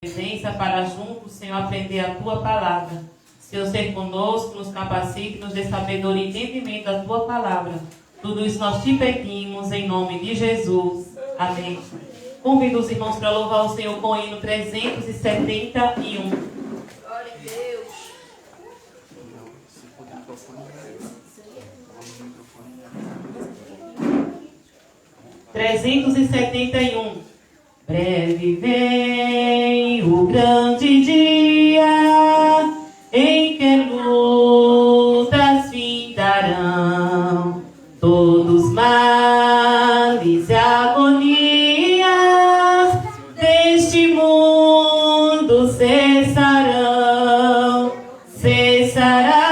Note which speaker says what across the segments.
Speaker 1: Presença para juntos, Senhor, aprender a Tua palavra. Senhor, ser conosco, nos capacite, nos dê sabedoria e entendimento da Tua palavra. Tudo isso nós te pedimos em nome de Jesus. Amém. Convido os irmãos para louvar o Senhor com o hino 371.
Speaker 2: Glória a Deus.
Speaker 1: 371. Breve vem o grande dia em que lutas findarão, todos males e agonias deste mundo cessarão. Cessará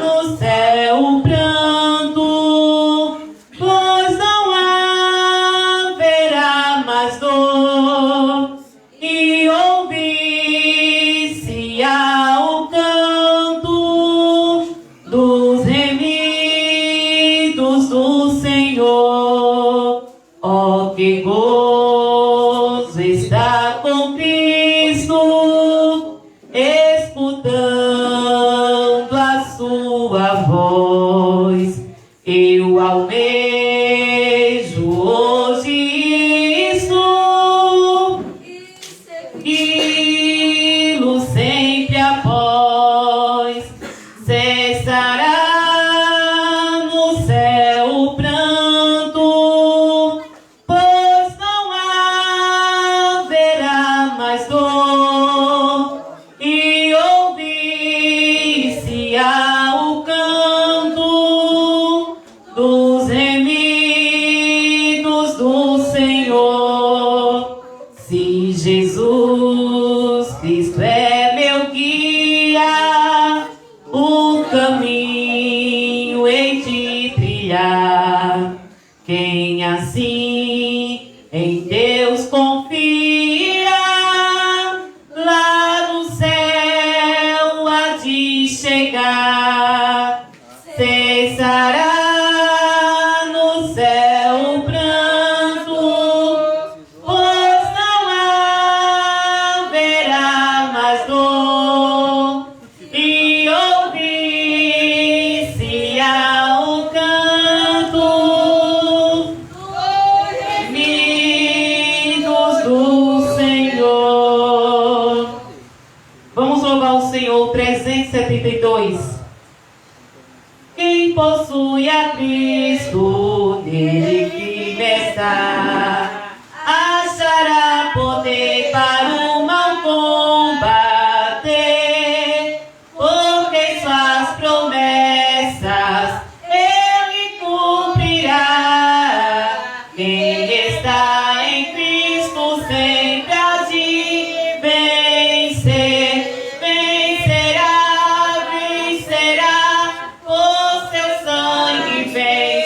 Speaker 1: no céu o pranto, pois não haverá mais dor, e ouvir-se-á o canto dos remidos do Senhor. Ó, que gozo está com Cristo, escutando a sua voz. Eu almejo hoje isso, segui-lo sempre após. Cessará no céu o pranto, pois não haverá mais dor, e ouvir-se-á o canto dos remidos do Senhor. Se Jesus Cristo é meu guia, o caminho hei de trilhar. Quem assim em Deus confia, lá no céu há de chegar. Cessará no céu o pranto, pois não haverá mais dor, e ouvir-se-á o canto remidos do Senhor. Vamos louvar o Senhor. 372. Quem possui a Cristo, nele que está, achará poder para o mal combater, porque suas promessas ele cumprirá. Quem está em Cristo sempre há de vencer. Vencerá, vencerá, o seu sangue vence.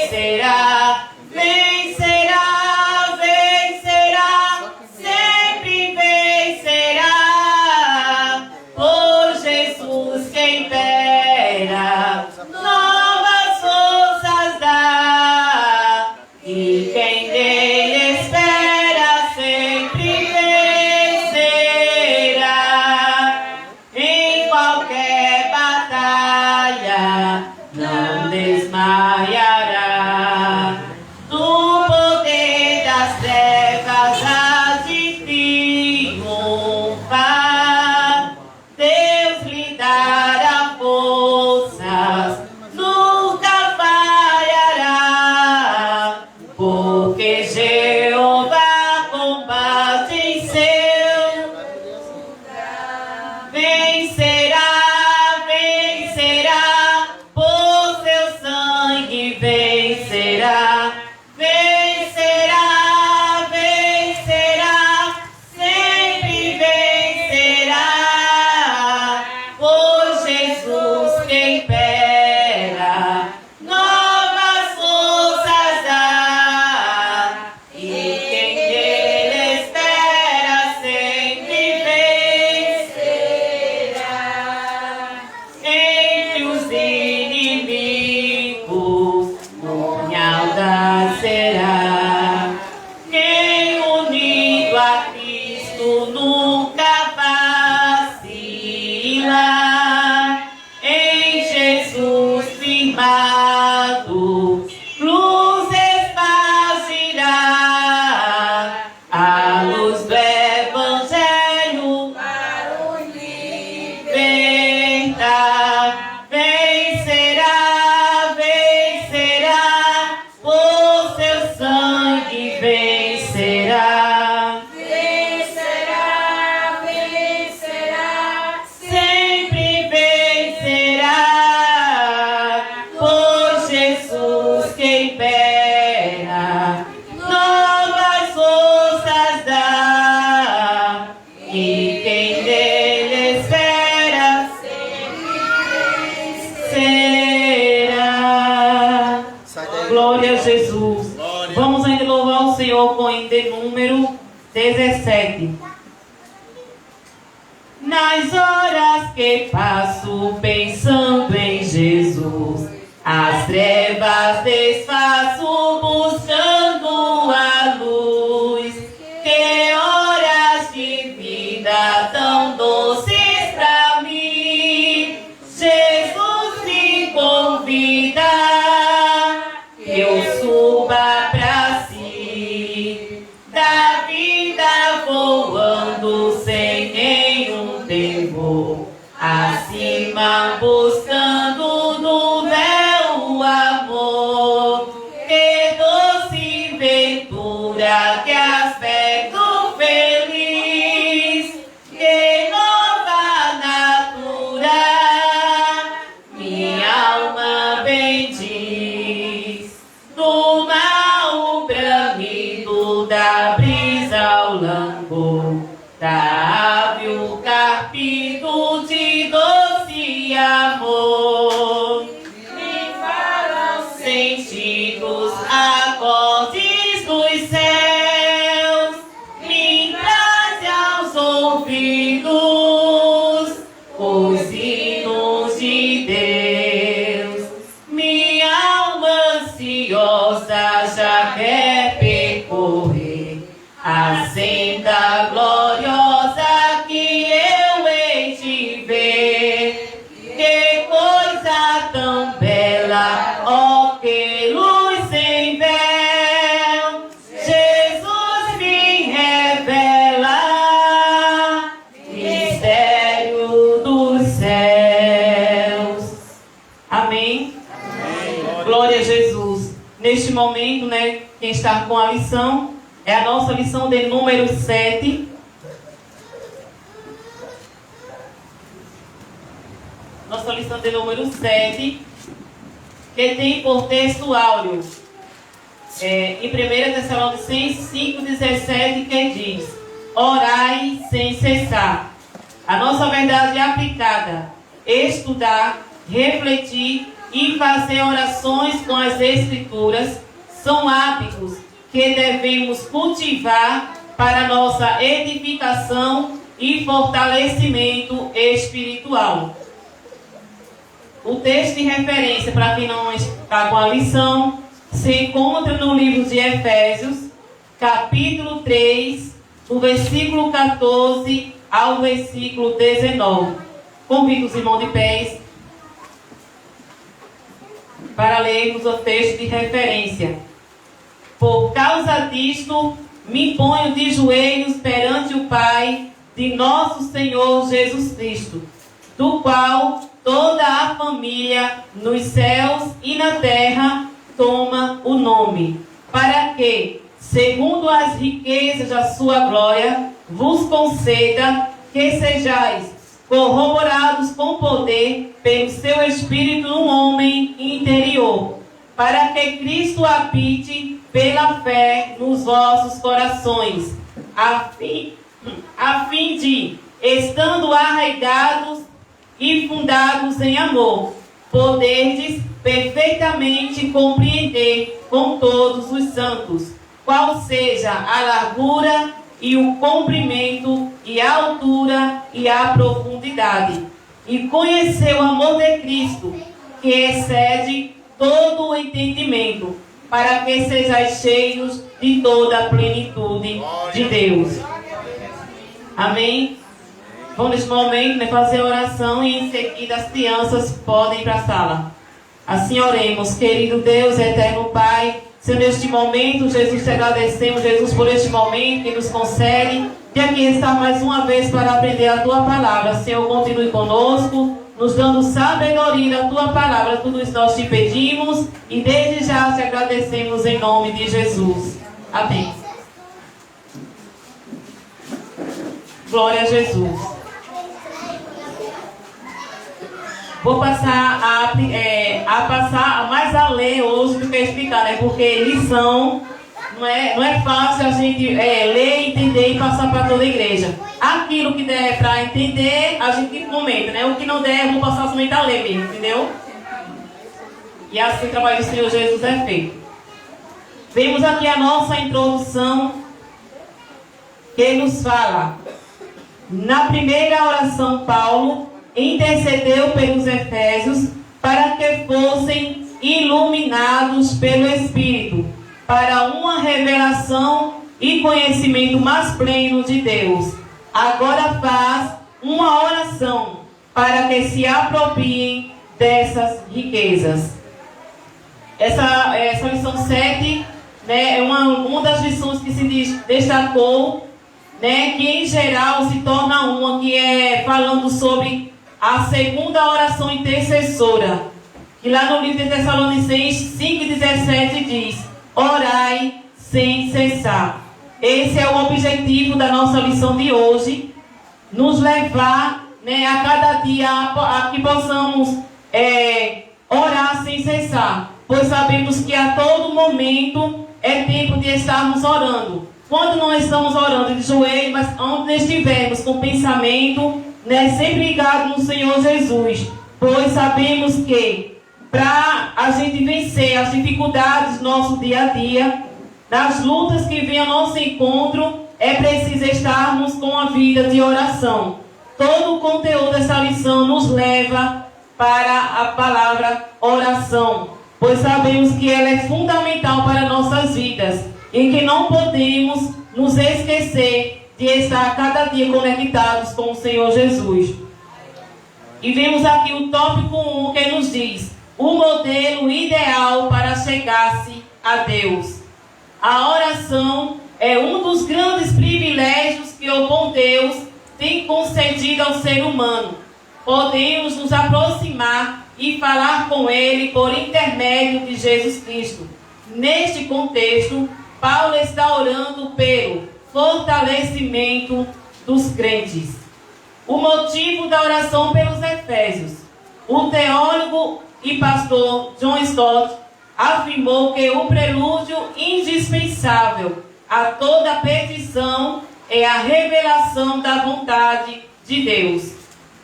Speaker 1: 17. Nas horas que passo pensando em Jesus, as trevas desfaço buscando a luz. Que horas de vida tão doces pra mim, Jesus me convida que eu suba pra si, da vida voando sem nenhum temor, acima buscando no véu o amor. Que doce ventura, que aspecto feliz, que nova natura minha alma bendiz. Do mar o bramido da brisa ao langor, da ave o carpido de doce amor. Me falam sentidos acordes dos céus, me traz aos ouvidos os hinos de Deus. Minha alma ansiosa já quer percorrer a senda gloriosa que eu hei de ver. Que coisa tão bela, ó, que luz sem véu, Jesus me revela, mistério dos céus. Amém? Glória a Jesus. Neste momento, né, quem está com a lição é a nossa lição de número 7. Nossa lição de número 7, que tem por texto áureo, em 1 Tessalonicenses 5,17, que diz: orai sem cessar. A nossa verdade aplicada: estudar, refletir e fazer orações com as Escrituras são hábitos que devemos cultivar para nossa edificação e fortalecimento espiritual. O texto de referência, para quem não está com a lição, se encontra no livro de Efésios, capítulo 3, do versículo 14 ao versículo 19. Convido os irmãos de pés para lermos o texto de referência. Por causa disto, me ponho de joelhos perante o Pai de nosso Senhor Jesus Cristo, do qual toda a família nos céus e na terra toma o nome, para que, segundo as riquezas da sua glória, vos conceda que sejais corroborados com poder pelo seu Espírito no homem interior, para que Cristo habite pela fé nos vossos corações, a fim de, estando arraigados e fundados em amor, poderdes perfeitamente compreender com todos os santos qual seja a largura e o comprimento e a altura e a profundidade, e conhecer o amor de Cristo, que excede todo o entendimento, para que sejais cheios de toda a plenitude de Deus. Amém? Vamos neste momento, né, fazer a oração e em seguida as crianças podem ir para a sala. Assim oremos. Querido Deus, eterno Pai, Senhor, neste momento, Jesus, te agradecemos, Jesus, por este momento que nos concede de aqui estar mais uma vez para aprender a Tua Palavra. Senhor, continue conosco, nos dando sabedoria da Tua Palavra. Tudo isso nós te pedimos e desde já te agradecemos em nome de Jesus. Amém. Glória a Jesus. Vou passar mais a ler hoje do que explicar, né? Porque lição não é fácil a gente ler, entender e passar para toda a igreja. Aquilo que der para entender, a gente comenta, né? O que não der, eu vou passar somente a ler mesmo, entendeu? E assim o trabalho do Senhor Jesus é feito. Vemos aqui a nossa introdução que nos fala. Na primeira oração, Paulo intercedeu pelos Efésios para que fossem iluminados pelo Espírito, para uma revelação e conhecimento mais pleno de Deus. Agora faz uma oração para que se apropriem dessas riquezas. Essa lição 7, né, é uma das lições que se destacou, né, que em geral se torna uma que é falando sobre a segunda oração intercessora, que lá no livro de Tessalonicenses 5,17 diz: orai sem cessar. Esse é o objetivo da nossa lição de hoje, nos levar, né, a cada dia a que possamos orar sem cessar, pois sabemos que a todo momento é tempo de estarmos orando. Quando não estamos orando de joelho, mas onde estivermos com o pensamento, né, sempre ligado no Senhor Jesus, pois sabemos que para a gente vencer as dificuldades do nosso dia a dia, nas lutas que vêm ao nosso encontro, é preciso estarmos com a vida de oração. Todo o conteúdo dessa lição nos leva para a palavra oração, pois sabemos que ela é fundamental para nossas vidas e que não podemos nos esquecer de estar cada dia conectados com o Senhor Jesus. E vemos aqui o tópico 1 que nos diz: o modelo ideal para chegar-se a Deus. A oração é um dos grandes privilégios que o bom Deus tem concedido ao ser humano. Podemos nos aproximar e falar com Ele por intermédio de Jesus Cristo. Neste contexto, Paulo está orando pelo fortalecimento dos crentes. O motivo da oração pelos Efésios. O teólogo e pastor John Stott afirmou que o prelúdio indispensável a toda petição é a revelação da vontade de Deus.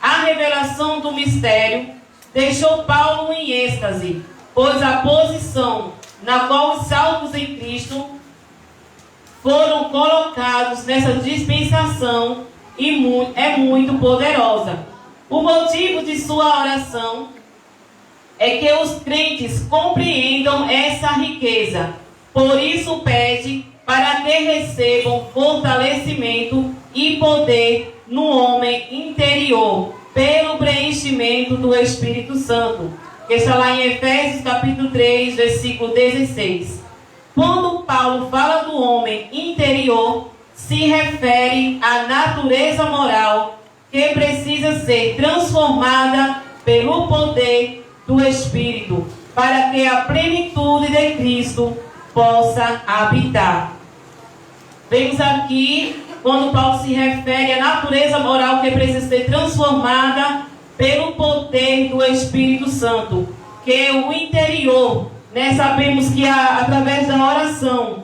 Speaker 1: A revelação do mistério deixou Paulo em êxtase, pois a posição na qual os salvos em Cristo foram colocados nessa dispensação é muito poderosa. O motivo de sua oração é que os crentes compreendam essa riqueza. Por isso pede para que recebam fortalecimento e poder no homem interior, pelo preenchimento do Espírito Santo, que está lá em Efésios capítulo 3, versículo 16. Quando Paulo fala do homem interior, se refere à natureza moral que precisa ser transformada pelo poder do Espírito, para que a plenitude de Cristo possa habitar. Vemos aqui, quando Paulo se refere à natureza moral que precisa ser transformada pelo poder do Espírito Santo, que é o interior, né? Sabemos que através da oração,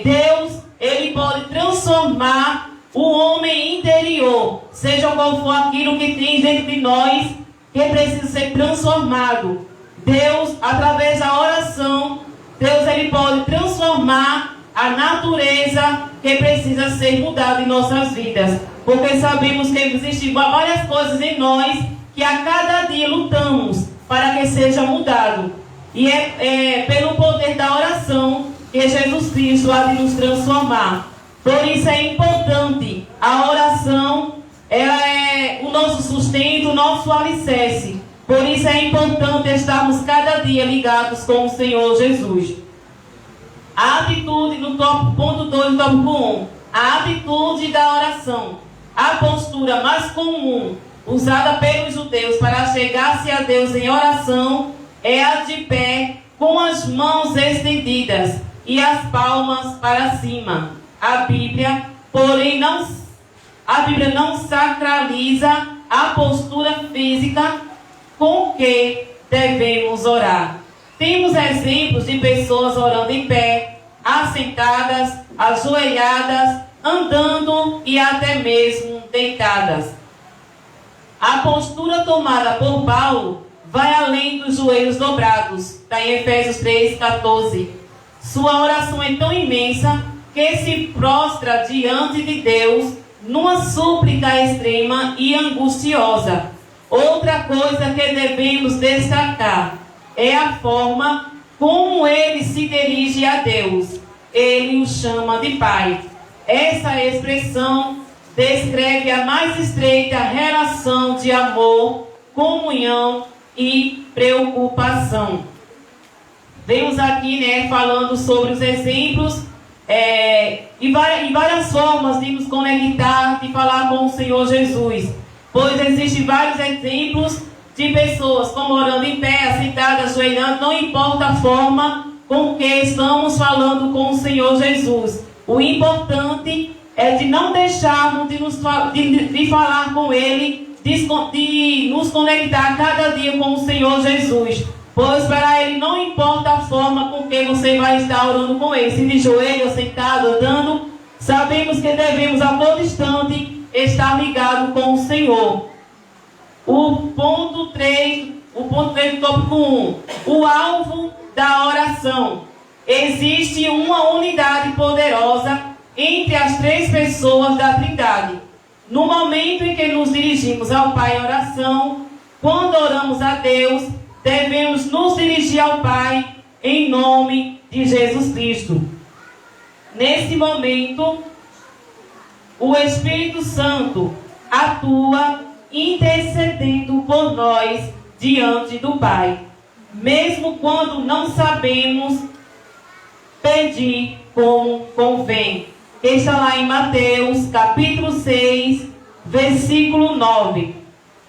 Speaker 1: Deus, Ele pode transformar o homem interior, seja qual for aquilo que tem dentro de nós, que precisa ser transformado. Deus, através da oração, Deus, Ele pode transformar a natureza que precisa ser mudada em nossas vidas. Porque sabemos que existem várias coisas em nós que a cada dia lutamos para que seja mudado. E é pelo poder da oração que Jesus Cristo há de nos transformar. Por isso é importante. A oração, ela é o nosso sustento, o nosso alicerce. Por isso é importante estarmos cada dia ligados com o Senhor Jesus. A atitude, no ponto 2 do tópico 1, a atitude da oração. A postura mais comum usada pelos judeus para chegar-se a Deus em oração é a de pé, com as mãos estendidas e as palmas para cima. A Bíblia, porém, não sacraliza a postura física com que devemos orar. Temos exemplos de pessoas orando em pé, assentadas, ajoelhadas, andando e até mesmo deitadas. A postura tomada por Paulo vai além dos joelhos dobrados. Está em Efésios 3,14. Sua oração é tão imensa que se prostra diante de Deus numa súplica extrema e angustiosa. Outra coisa que devemos destacar é a forma como ele se dirige a Deus. Ele o chama de Pai. Essa expressão descreve a mais estreita relação de amor, comunhão e preocupação. Vemos aqui, falando sobre os exemplos e várias formas de nos conectar, de falar com o Senhor Jesus. Pois existem vários exemplos de pessoas como orando em pé, sentadas, ajoelhando, não importa a forma com que estamos falando com o Senhor Jesus. O importante é de não deixarmos de falar com Ele, de nos conectar cada dia com o Senhor Jesus. Pois para Ele não importa a forma com que você vai estar orando com Ele, se de joelho, sentado, andando, sabemos que devemos a todo instante estar ligado com o Senhor. O ponto 3 do tópico 1, o alvo da oração. Existe uma unidade poderosa entre as três pessoas da Trindade. No momento em que nos dirigimos ao Pai em oração, quando oramos a Deus, devemos nos dirigir ao Pai em nome de Jesus Cristo. Nesse momento, o Espírito Santo atua intercedendo por nós diante do Pai, mesmo quando não sabemos pedir como convém. Está lá em Mateus, capítulo 6, versículo 9.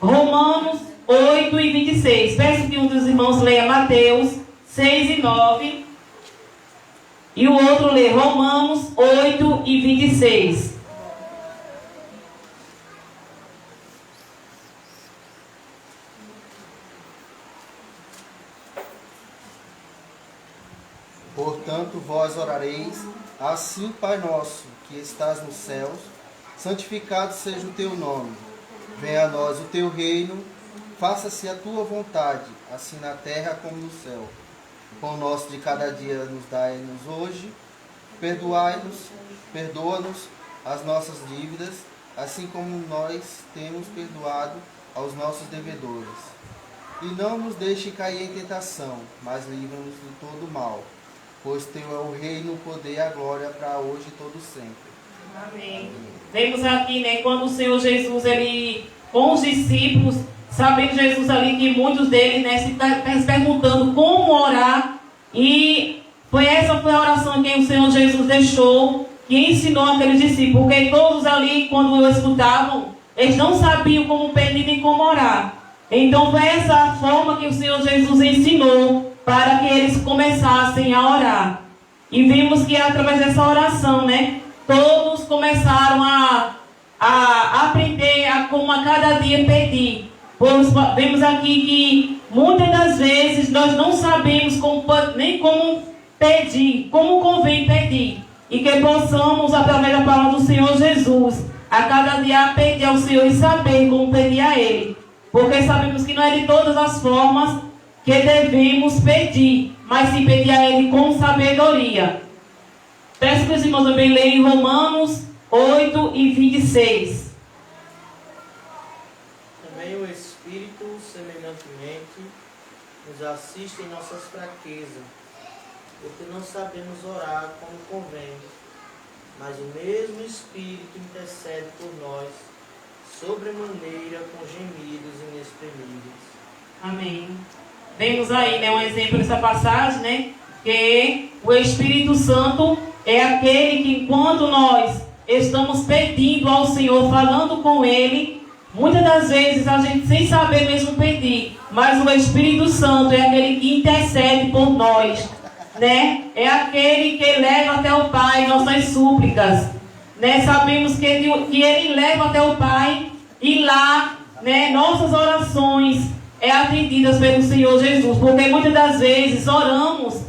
Speaker 1: Romanos 8 e 26. Peço que um dos irmãos leia Mateus 6 e 9. E o outro lê Romanos 8 e 26.
Speaker 3: Portanto, vós orareis assim: Pai nosso, que estás nos céus, santificado seja o teu nome. Venha a nós o teu reino, faça-se a tua vontade, assim na terra como no céu. O pão nosso de cada dia nos dai-nos hoje. Perdoa-nos as nossas dívidas, assim como nós temos perdoado aos nossos devedores. E não nos deixe cair em tentação, mas livra-nos de todo mal. Pois teu é o reino, o poder e a glória para hoje e todo sempre.
Speaker 1: Amém. Vemos aqui, quando o Senhor Jesus, ele, com os discípulos, sabendo Jesus ali que muitos deles, se perguntando como orar, e essa foi a oração que o Senhor Jesus deixou, que ensinou aqueles discípulos, porque todos ali, quando o escutavam, eles não sabiam como pedir nem como orar. Então foi essa a forma que o Senhor Jesus ensinou, para que eles começassem a orar. E vimos que através dessa oração, todos começaram a aprender a como a cada dia pedir. Pois vemos aqui que muitas das vezes nós não sabemos nem como pedir, como convém pedir. E que possamos, através da palavra do Senhor Jesus, a cada dia pedir ao Senhor e saber como pedir a Ele. Porque sabemos que não é de todas as formas que devemos pedir, mas sim pedir a Ele com sabedoria. Peço que os irmãos também leiam Romanos 8 e 26.
Speaker 4: Também o Espírito, semelhantemente, nos assiste em nossas fraquezas, porque não sabemos orar como convém, mas o mesmo Espírito intercede por nós, sobremaneira com gemidos inexprimíveis.
Speaker 1: Amém. Vemos aí, um exemplo dessa passagem, que o Espírito Santo é aquele que, enquanto nós estamos pedindo ao Senhor, falando com Ele, muitas das vezes a gente sem saber mesmo pedir, mas o Espírito Santo é aquele que intercede por nós, é aquele que leva até o Pai nossas súplicas, sabemos que Ele leva até o Pai e lá, nossas orações atendidas pelo Senhor Jesus, porque muitas das vezes oramos,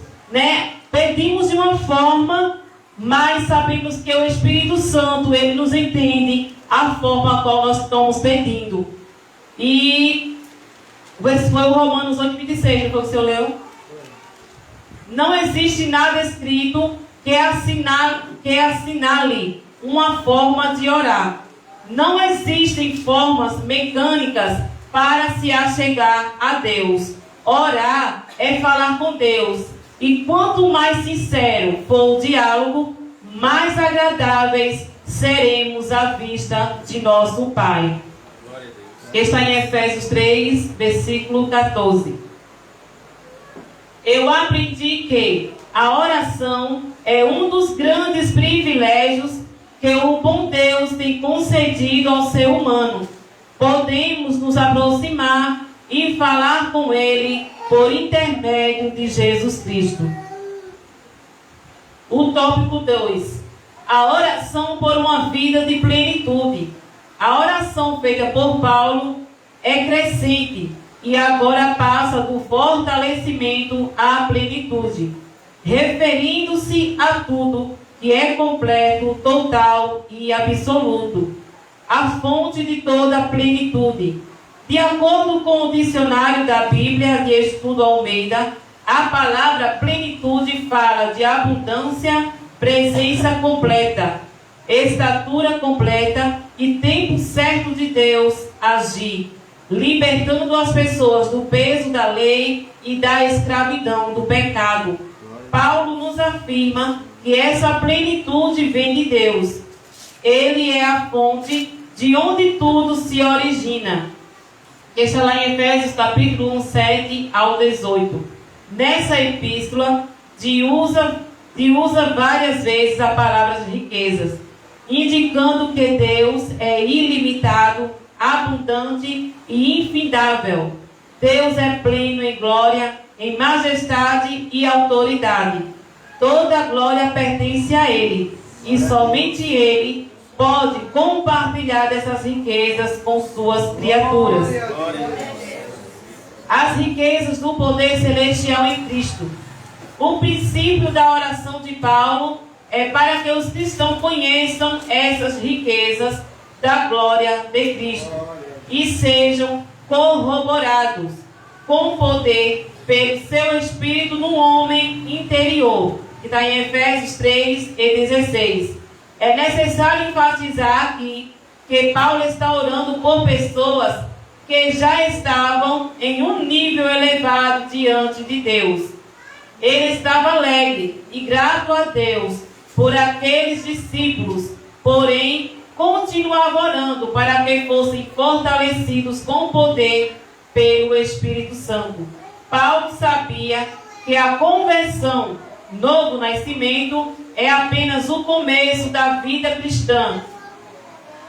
Speaker 1: pedimos de uma forma, mas sabemos que o Espírito Santo, Ele nos entende a forma a qual nós estamos pedindo. E esse foi o Romanos 8, 26, que o senhor leu. Não existe nada escrito que assinale uma forma de orar. Não existem formas mecânicas para se achegar a Deus. Orar é falar com Deus. E quanto mais sincero for o diálogo, mais agradáveis seremos à vista de nosso Pai. Que está em Efésios 3, versículo 14. Eu aprendi que a oração é um dos grandes privilégios que o bom Deus tem concedido ao ser humano. Podemos nos aproximar e falar com Ele por intermédio de Jesus Cristo. O tópico 2. A oração por uma vida de plenitude. A oração feita por Paulo é crescente e agora passa do fortalecimento à plenitude, referindo-se a tudo que é completo, total e absoluto, a fonte de toda a plenitude. De acordo com o dicionário da Bíblia de Estudo Almeida, a palavra plenitude fala de abundância, presença completa, estatura completa e tempo certo de Deus agir, libertando as pessoas do peso da lei e da escravidão do pecado. Paulo nos afirma que essa plenitude vem de Deus. Ele é a fonte de onde tudo se origina. Está lá em Efésios capítulo 1, 7 ao 18. Nessa epístola, usa várias vezes a palavra riquezas, indicando que Deus é ilimitado, abundante e infindável. Deus é pleno em glória, em majestade e autoridade. Toda a glória pertence a Ele, e somente Ele pode compartilhar dessas riquezas com suas criaturas. As riquezas do poder celestial em Cristo. O princípio da oração de Paulo é para que os cristãos conheçam essas riquezas da glória de Cristo e sejam corroborados com poder pelo seu Espírito no homem interior, que está em Efésios 3 e 16. É necessário enfatizar aqui que Paulo está orando por pessoas que já estavam em um nível elevado diante de Deus. Ele estava alegre e grato a Deus por aqueles discípulos, porém continuava orando para que fossem fortalecidos com poder pelo Espírito Santo. Paulo sabia que a conversão, novo nascimento, é apenas o começo da vida cristã,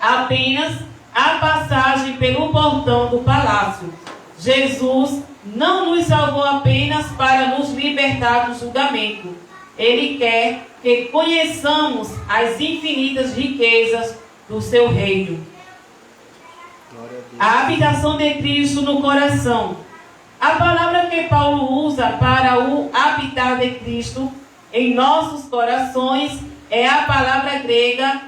Speaker 1: apenas a passagem pelo portão do palácio. Jesus não nos salvou apenas para nos libertar do julgamento. Ele quer que conheçamos as infinitas riquezas do seu reino. A habitação de Cristo no coração. A palavra que Paulo usa para o habitar de Cristo em nossos corações é a palavra grega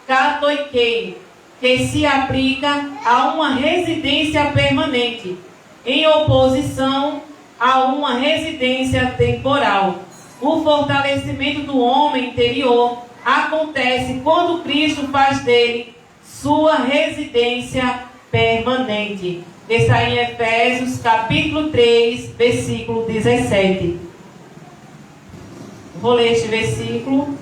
Speaker 1: katoikei, que se aplica a uma residência permanente, em oposição a uma residência temporal. O fortalecimento do homem interior acontece quando Cristo faz dele sua residência permanente. Está em Efésios capítulo 3, versículo 17. Vou ler este versículo.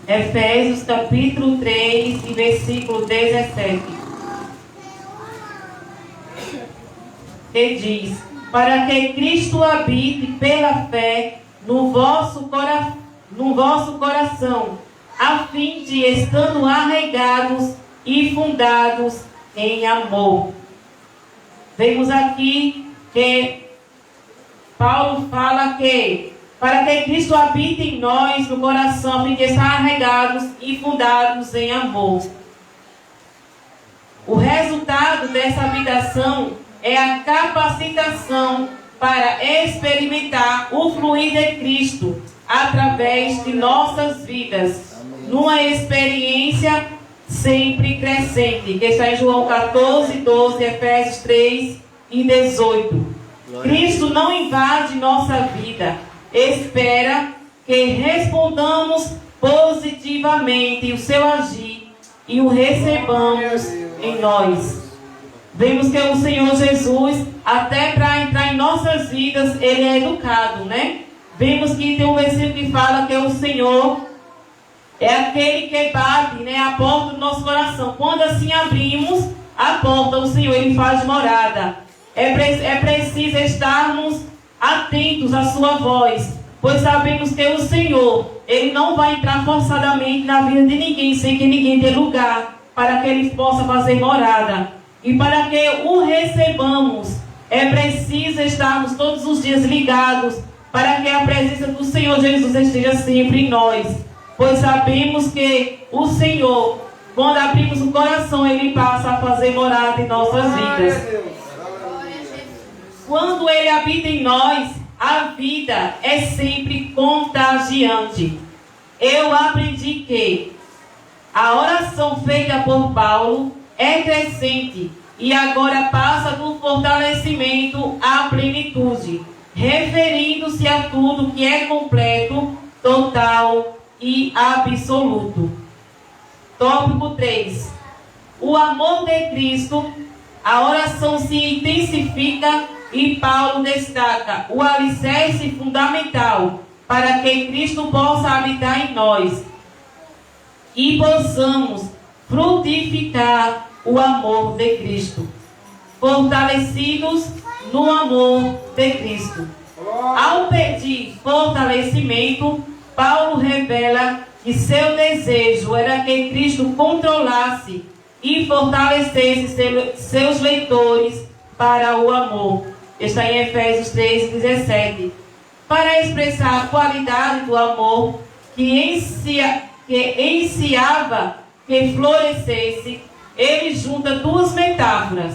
Speaker 1: Efésios capítulo 3 e versículo 17. Que diz: para que Cristo habite pela fé no vosso coração, a fim de, estando arraigados e fundados em amor. Vemos aqui que Paulo fala que para que Cristo habite em nós no coração, a fim de estar arraigados e fundados em amor. O resultado dessa habitação é a capacitação para experimentar o fluir de Cristo através de nossas vidas, numa experiência sempre crescente, que está em João 14, 12, Efésios 3 e 18. Cristo não invade nossa vida. Espera que respondamos positivamente o seu agir e o recebamos em nós. Vemos que o Senhor Jesus, até para entrar em nossas vidas, Ele é educado, né? Vemos que tem um versículo que fala que o Senhor é aquele que bate, né, a porta do nosso coração. Quando assim abrimos a porta, o Senhor, Ele faz morada. É preciso estarmos atentos à sua voz, pois sabemos que o Senhor, Ele não vai entrar forçadamente na vida de ninguém, sem que ninguém dê lugar para que Ele possa fazer morada. E para que o recebamos, é preciso estarmos todos os dias ligados, para que a presença do Senhor Jesus esteja sempre em nós. Pois sabemos que o Senhor, quando abrimos o coração, Ele passa a fazer morada em nossas vidas. Quando Ele habita em nós, a vida é sempre contagiante. Eu aprendi que a oração feita por Paulo é crescente e agora passa do fortalecimento à plenitude, referindo-se a tudo que é completo, total e absoluto. Tópico 3. O amor de Cristo. A oração se intensifica e Paulo destaca o alicerce fundamental para que Cristo possa habitar em nós e possamos frutificar o amor de Cristo, fortalecidos no amor de Cristo. Ao pedir fortalecimento, Paulo revela que seu desejo era que Cristo controlasse e fortalecesse seus leitores para o amor. Está em Efésios 3:17. Para expressar a qualidade do amor que enseava que florescesse, ele junta duas metáforas,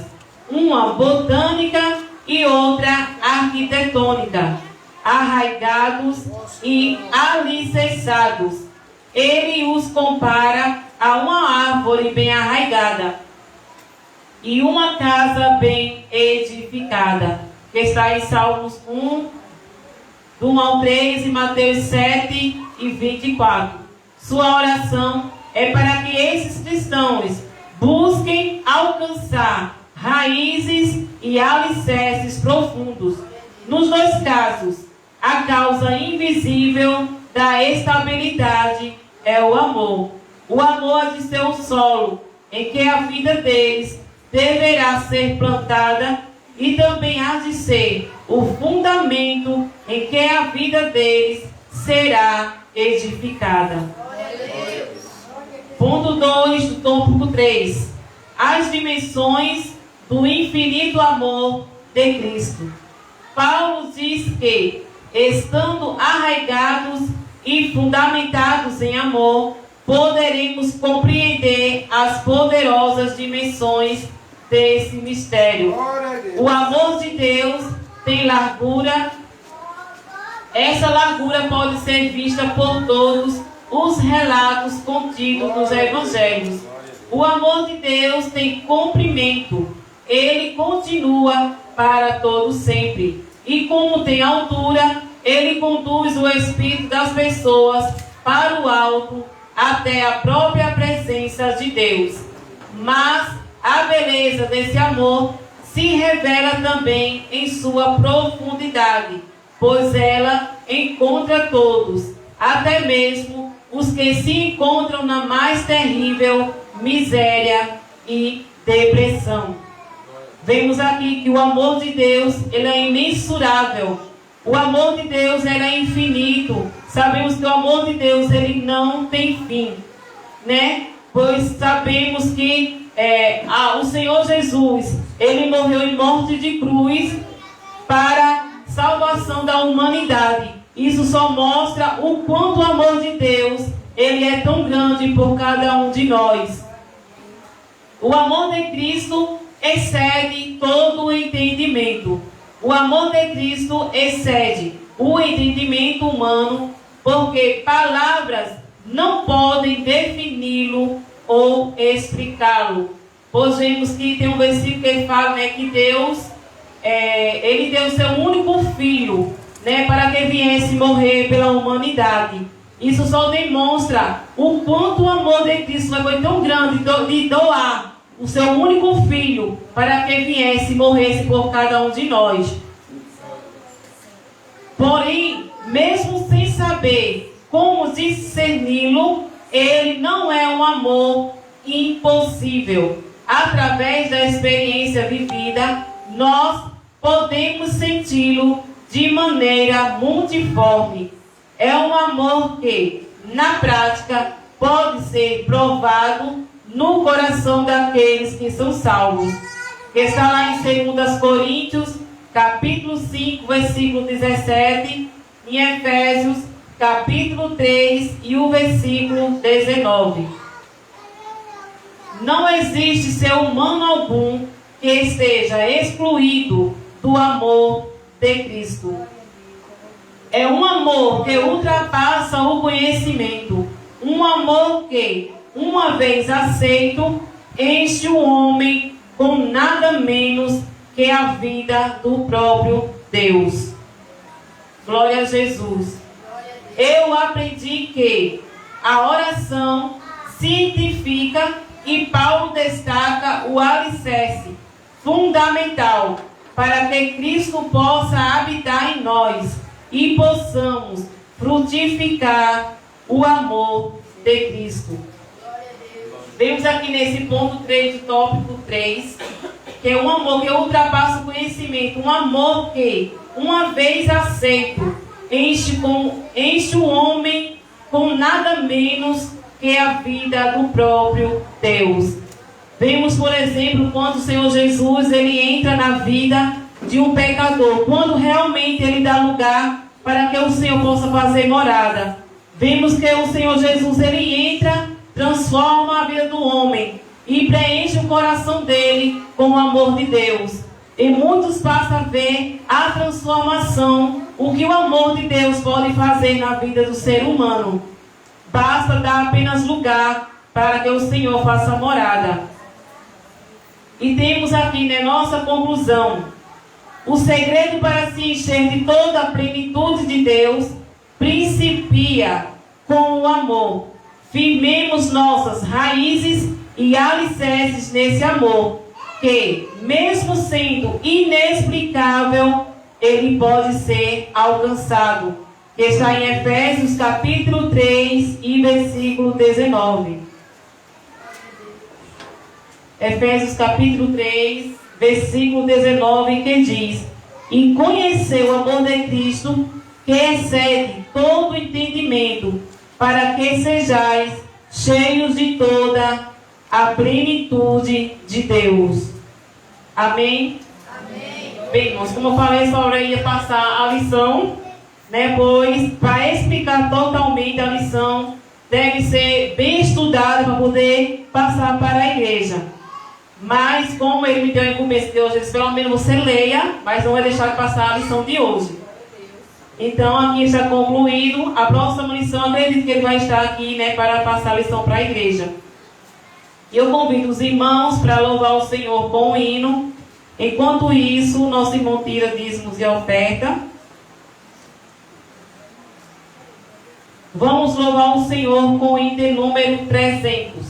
Speaker 1: uma botânica e outra arquitetônica, arraigados e alicerçados. Ele os compara a uma árvore bem arraigada e uma casa bem edificada, que está em Salmos 1, do 1 ao 3 e Mateus 7 e 24. Sua oração é para que esses cristãos busquem alcançar raízes e alicerces profundos. Nos dois casos, a causa invisível da estabilidade é o amor. O amor há de ser o solo em que a vida deles deverá ser plantada e também há de ser o fundamento em que a vida deles será edificada. Ponto 2 do tópico 3. As dimensões do infinito amor de Cristo. Paulo diz que, estando arraigados e fundamentados em amor, poderemos compreender as poderosas dimensões desse mistério. O amor de Deus tem largura. Essa largura pode ser vista por todos os relatos contidos nos evangelhos. O amor de Deus tem comprimento. Ele continua para todo sempre. E como tem altura, ele conduz o espírito das pessoas para o alto, até a própria presença de Deus. Mas a beleza desse amor se revela também em sua profundidade, pois ela encontra todos, até mesmo os que se encontram na mais terrível miséria e depressão. Vemos aqui que o amor de Deus, ele é imensurável. O amor de Deus, ele é infinito. Sabemos que o amor de Deus, ele não tem fim, né? Pois sabemos que o Senhor Jesus, ele morreu em morte de cruz para salvação da humanidade. Isso só mostra o quanto o amor de Deus, ele é tão grande por cada um de nós. O amor de Cristo excede todo o entendimento. O amor de Cristo excede o entendimento humano, porque palavras não podem defini-lo ou explicá-lo. Pois vemos que tem um versículo que fala, né, que Deus Ele deu o seu único filho, né, para que viesse morrer pela humanidade. Isso só demonstra o quanto o amor de Cristo foi tão grande de doar o seu único filho para que viesse e morresse por cada um de nós. Porém, mesmo sem saber como discerni-lo, ele não é um amor impossível. Através da experiência vivida, nós podemos senti-lo de maneira multiforme. É um amor que, na prática, pode ser provado no coração daqueles que são salvos. Que está lá em 2 Coríntios, capítulo 5, versículo 17, em Efésios, capítulo 3 e o versículo 19. Não existe ser humano algum que esteja excluído do amor de Cristo. É um amor que ultrapassa o conhecimento. Um amor que, uma vez aceito, enche o homem com nada menos que a vida do próprio Deus. Glória a Jesus. Eu aprendi que a oração cientifica, e Paulo destaca o alicerce fundamental para que Cristo possa habitar em nós e possamos frutificar o amor de Cristo. Vemos aqui nesse ponto 3 do tópico 3, que é um amor que ultrapassa o conhecimento, um amor que, uma vez aceito, enche o homem com nada menos que a vida do próprio Deus. Vemos, por exemplo, quando o Senhor Jesus ele entra na vida de um pecador, quando realmente ele dá lugar para que o Senhor possa fazer morada. Vemos que o Senhor Jesus ele entra, transforma a vida do homem e preenche o coração dele com o amor de Deus. E muitos passam a ver a transformação, o que o amor de Deus pode fazer na vida do ser humano. Basta dar apenas lugar para que o Senhor faça morada. E temos aqui, né, nossa conclusão. O segredo para se encher de toda a plenitude de Deus principia com o amor. Firmemos nossas raízes e alicerces nesse amor, que, mesmo sendo inexplicável, ele pode ser alcançado. Que está em Efésios capítulo 3 e versículo 19. Efésios capítulo 3, versículo 19, que diz: e conhecer o amor de Cristo, que excede todo entendimento, para que sejais cheios de toda a plenitude de Deus. Amém?
Speaker 2: Amém.
Speaker 1: Bem, irmãos, como eu falei, só eu ia passar a lição, né? Pois, para explicar totalmente a lição, deve ser bem estudada para poder passar para a igreja. Mas, como ele me deu em começo de hoje, pelo menos você leia, mas não vai deixar de passar a lição de hoje. Então, aqui está concluído. A próxima lição, acredito que ele vai estar aqui, né, para passar a lição para a igreja. E eu convido os irmãos para louvar o Senhor com o hino. Enquanto isso, nosso irmão tira dízimos e oferta. Vamos louvar o Senhor com o hino número 300.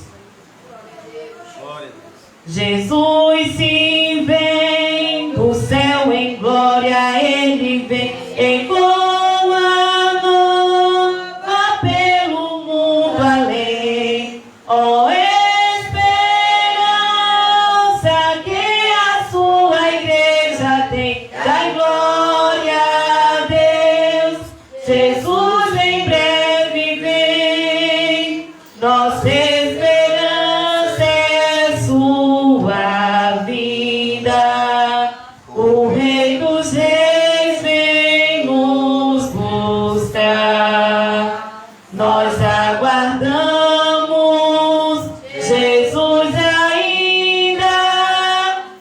Speaker 1: Jesus se vem do céu em glória, ele vem em boa nova pelo mundo além. Ó esperança que a sua igreja tem, dai glória a Deus. Jesus em breve vem, nossa esperança é sua vida. O Rei dos Reis vem nos buscar. Nós aguardamos Jesus ainda,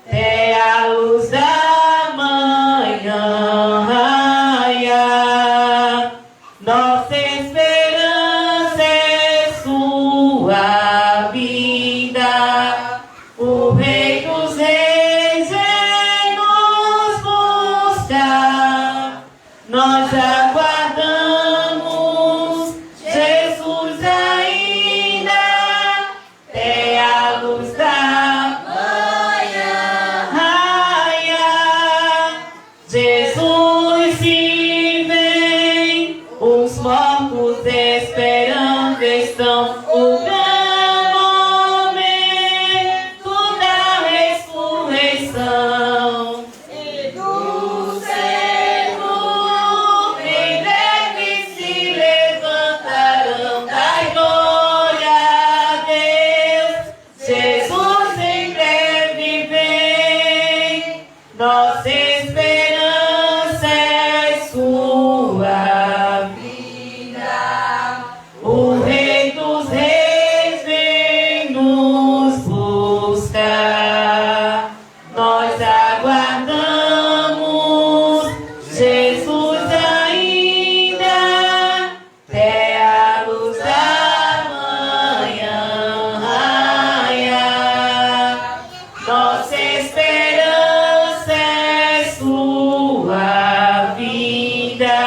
Speaker 1: é a luz da manhã raiar. Nossa esperança é sua o grande momento da ressurreição.
Speaker 2: E do século
Speaker 1: Em breve se levantarão da glória a Deus. Jesus em breve vem. Nossa esperança é sua vida. O Rei dos Reis vem nos buscar. Nós aguardamos Jesus ainda até a luz da manhã raiar. Nossa esperança é sua vida.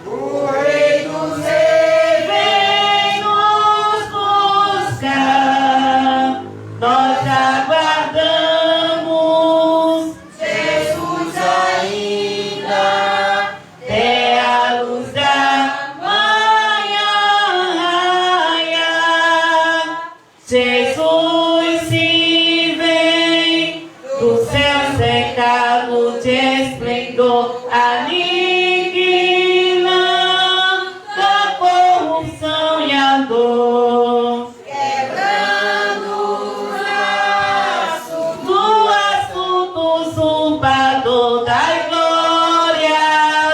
Speaker 2: o Rei dos Reis
Speaker 1: Vem nos buscar. Nós aguardamos
Speaker 2: Jesus
Speaker 3: Ainda
Speaker 1: até a luz da manhã raiar. Jesus se vem do céu cercado de esplendor, aniquilando a corrupção e a dor.
Speaker 2: quebrando o laço
Speaker 1: Do assunto usurpador, dai glória a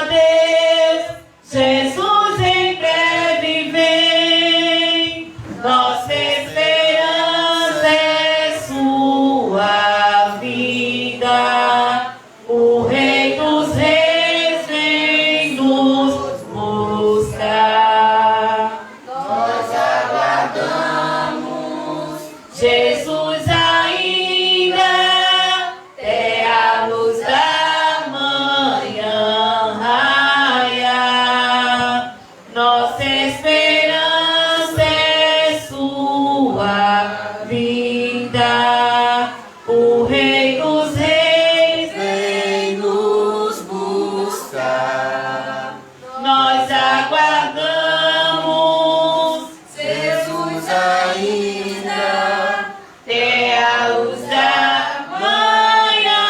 Speaker 1: Deus. Jesus em breve vem. Nossa esperança é sua vida. O Rei dos Reis vem nos buscar.
Speaker 2: nós aguardamos.
Speaker 1: Jesus ainda é a luz da manhã raiar. Nossa esperança é sua vida. O Rei dos Reis
Speaker 3: vem nos buscar.
Speaker 1: nós aguardamos.
Speaker 2: Jesus
Speaker 3: Ainda
Speaker 1: Até a luz da manhã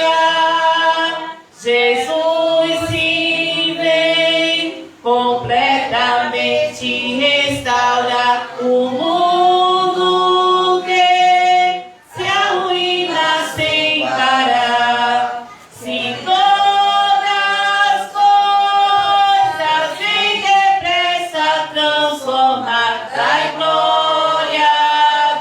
Speaker 1: raiar. Jesus se vem completamente restaurar o mundo que se arruína sem parar. Se todas as coisas vêm depressa transformar, dai glória a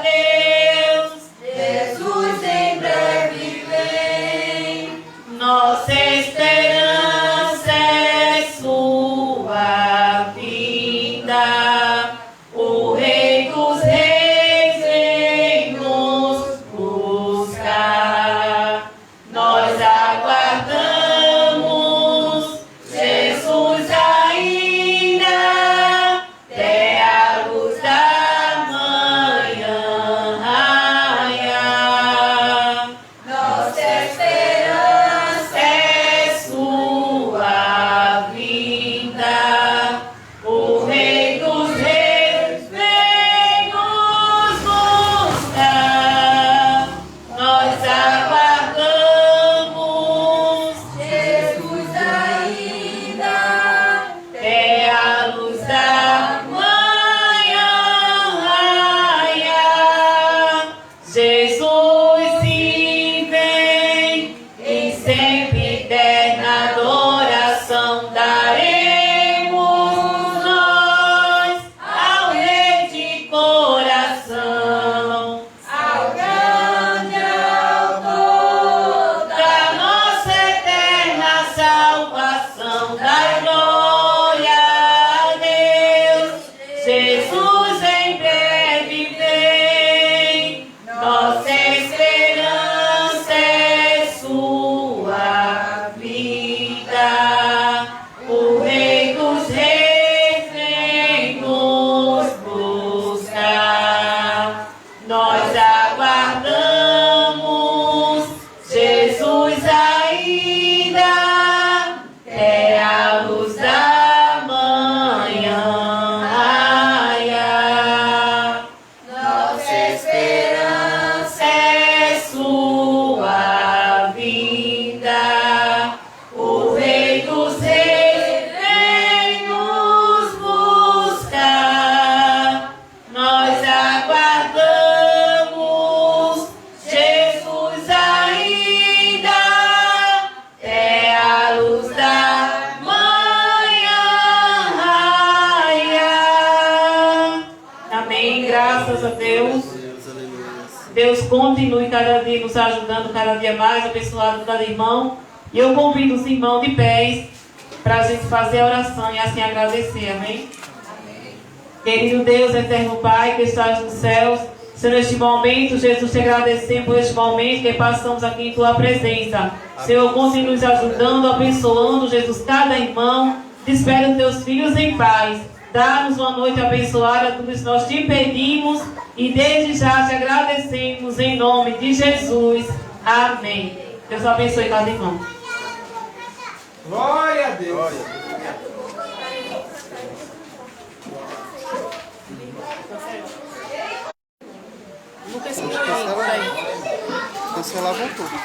Speaker 1: Deus.
Speaker 2: Jesus em breve vem.
Speaker 1: Nossa esperança é sua vida. O Rei graças a Deus. Deus continue cada dia nos ajudando, cada dia mais, abençoado cada irmão. E eu convido os irmãos de pés para a gente fazer a oração e assim agradecer, amém? Querido Deus, eterno Pai, que estás nos céus, Senhor, neste momento, Jesus, te agradecemos por este momento que passamos aqui em Tua presença. Senhor, continue nos ajudando, abençoando, Jesus, cada irmão. Espera os Teus filhos em paz. Dá-nos uma noite abençoada, tudo isso nós te pedimos e desde já te agradecemos em nome de Jesus. Amém. Deus abençoe cada irmão.
Speaker 5: Glória a Deus.
Speaker 3: Cancelar voltou.